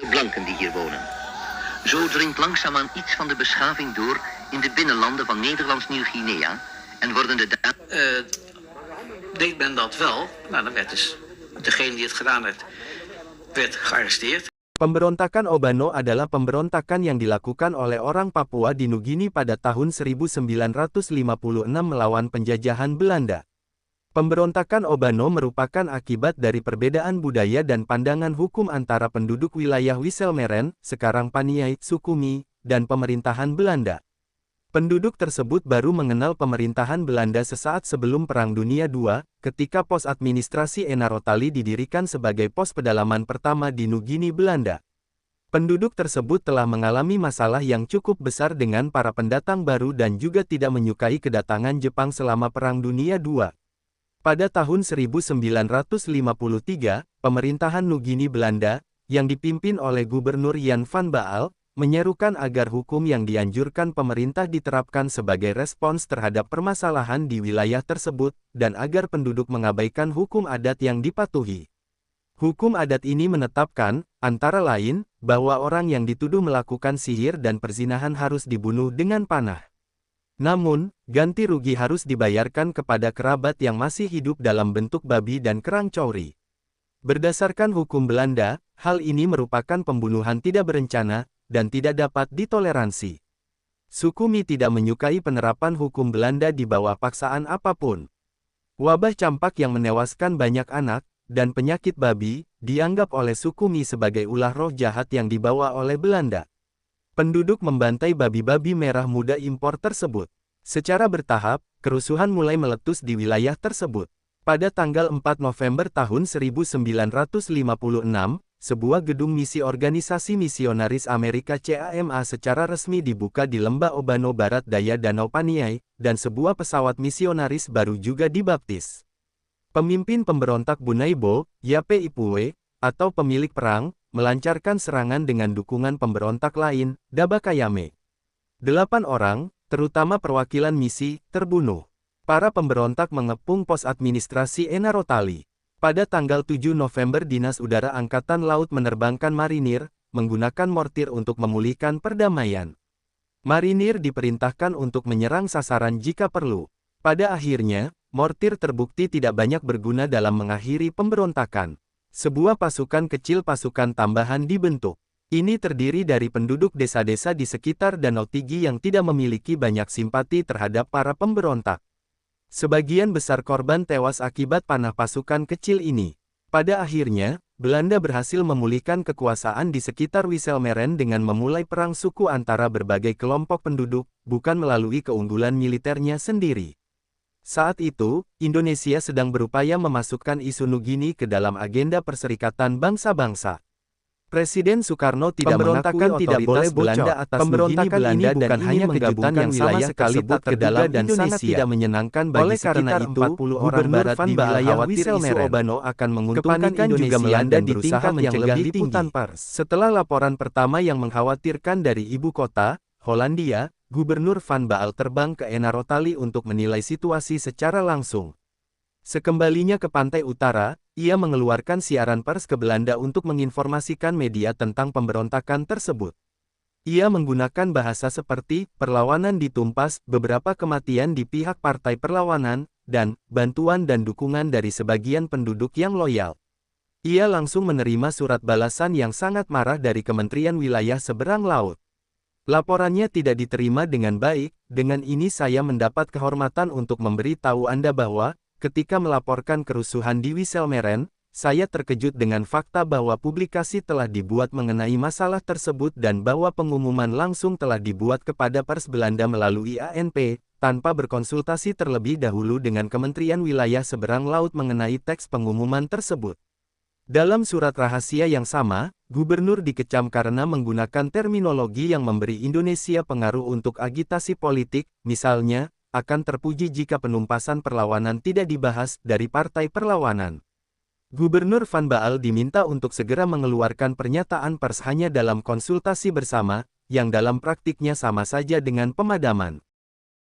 blanken die hier wonen. Zo dringt langzaamaan iets van de beschaving door in de binnenlanden van Nederlands Nieuw-Guinea en worden de Deed men dat wel, nou dan werd dus degene die het gedaan heeft, werd gearresteerd. Pemberontakan Obano adalah pemberontakan yang dilakukan oleh orang Papua di Nugini pada tahun 1956 melawan penjajahan Belanda. Pemberontakan Obano merupakan akibat dari perbedaan budaya dan pandangan hukum antara penduduk wilayah Wisselmeren, sekarang Paniai, Sukumi, dan pemerintahan Belanda. Penduduk tersebut baru mengenal pemerintahan Belanda sesaat sebelum Perang Dunia II, ketika pos administrasi Enarotali didirikan sebagai pos pedalaman pertama di Nugini, Belanda. Penduduk tersebut telah mengalami masalah yang cukup besar dengan para pendatang baru dan juga tidak menyukai kedatangan Jepang selama Perang Dunia II. Pada tahun 1953, pemerintahan Nugini Belanda, yang dipimpin oleh Gubernur Jan van Baal, menyerukan agar hukum yang dianjurkan pemerintah diterapkan sebagai respons terhadap permasalahan di wilayah tersebut, dan agar penduduk mengabaikan hukum adat yang dipatuhi. Hukum adat ini menetapkan, antara lain, bahwa orang yang dituduh melakukan sihir dan perzinahan harus dibunuh dengan panah. Namun, ganti rugi harus dibayarkan kepada kerabat yang masih hidup dalam bentuk babi dan kerang couri. Berdasarkan hukum Belanda, hal ini merupakan pembunuhan tidak berencana, dan tidak dapat ditoleransi. Sukumi tidak menyukai penerapan hukum Belanda di bawah paksaan apapun. Wabah campak yang menewaskan banyak anak, dan penyakit babi, dianggap oleh Sukumi sebagai ulah roh jahat yang dibawa oleh Belanda. Penduduk membantai babi-babi merah muda impor tersebut. Secara bertahap, kerusuhan mulai meletus di wilayah tersebut. Pada tanggal 4 November tahun 1956, sebuah gedung misi Organisasi Misionaris Amerika CAMA secara resmi dibuka di Lembah Obano Barat Daya Danau Paniai, dan sebuah pesawat misionaris baru juga dibaptis. Pemimpin pemberontak Bunaibo, Yape Ipue, atau pemilik perang, melancarkan serangan dengan dukungan pemberontak lain, Dabakayame. 8 orang, terutama perwakilan misi, terbunuh. Para pemberontak mengepung pos administrasi Enarotali. Pada tanggal 7 November Dinas Udara Angkatan Laut menerbangkan marinir, menggunakan mortir untuk memulihkan perdamaian. Marinir diperintahkan untuk menyerang sasaran jika perlu. Pada akhirnya, mortir terbukti tidak banyak berguna dalam mengakhiri pemberontakan. Sebuah pasukan kecil pasukan tambahan dibentuk. Ini terdiri dari penduduk desa-desa di sekitar Danau Tigi yang tidak memiliki banyak simpati terhadap para pemberontak. Sebagian besar korban tewas akibat panah pasukan kecil ini. Pada akhirnya, Belanda berhasil memulihkan kekuasaan di sekitar Wisselmeren dengan memulai perang suku antara berbagai kelompok penduduk, bukan melalui keunggulan militernya sendiri. Saat itu, Indonesia sedang berupaya memasukkan isu Nugini ke dalam agenda Perserikatan Bangsa-Bangsa. Presiden Soekarno tidak mengakui tidak boleh Belanda atas Nugini Belanda dan hanya menggabungkan wilayah tersebut ke dalam dan sangat tidak menyenangkan bagi sekitar 40 orang barat di wilayah Wisselmeren. Obano akan menguntungkan Indonesia dan berusaha mencegah liputan pers. Setelah laporan pertama yang mengkhawatirkan dari ibu kota, Hollandia, Gubernur Van Baal terbang ke Enarotali untuk menilai situasi secara langsung. Sekembalinya ke pantai utara, ia mengeluarkan siaran pers ke Belanda untuk menginformasikan media tentang pemberontakan tersebut. Ia menggunakan bahasa seperti, perlawanan ditumpas, beberapa kematian di pihak partai perlawanan, dan bantuan dan dukungan dari sebagian penduduk yang loyal. Ia langsung menerima surat balasan yang sangat marah dari Kementerian Wilayah Seberang Laut. Laporannya tidak diterima dengan baik, dengan ini saya mendapat kehormatan untuk memberi tahu Anda bahwa, ketika melaporkan kerusuhan di Wisselmeren, saya terkejut dengan fakta bahwa publikasi telah dibuat mengenai masalah tersebut dan bahwa pengumuman langsung telah dibuat kepada pers Belanda melalui ANP, tanpa berkonsultasi terlebih dahulu dengan Kementerian Wilayah Seberang Laut mengenai teks pengumuman tersebut. Dalam surat rahasia yang sama, Gubernur dikecam karena menggunakan terminologi yang memberi Indonesia pengaruh untuk agitasi politik, misalnya, akan terpuji jika penumpasan perlawanan tidak dibahas dari partai perlawanan. Gubernur Van Baal diminta untuk segera mengeluarkan pernyataan pers hanya dalam konsultasi bersama, yang dalam praktiknya sama saja dengan pemadaman.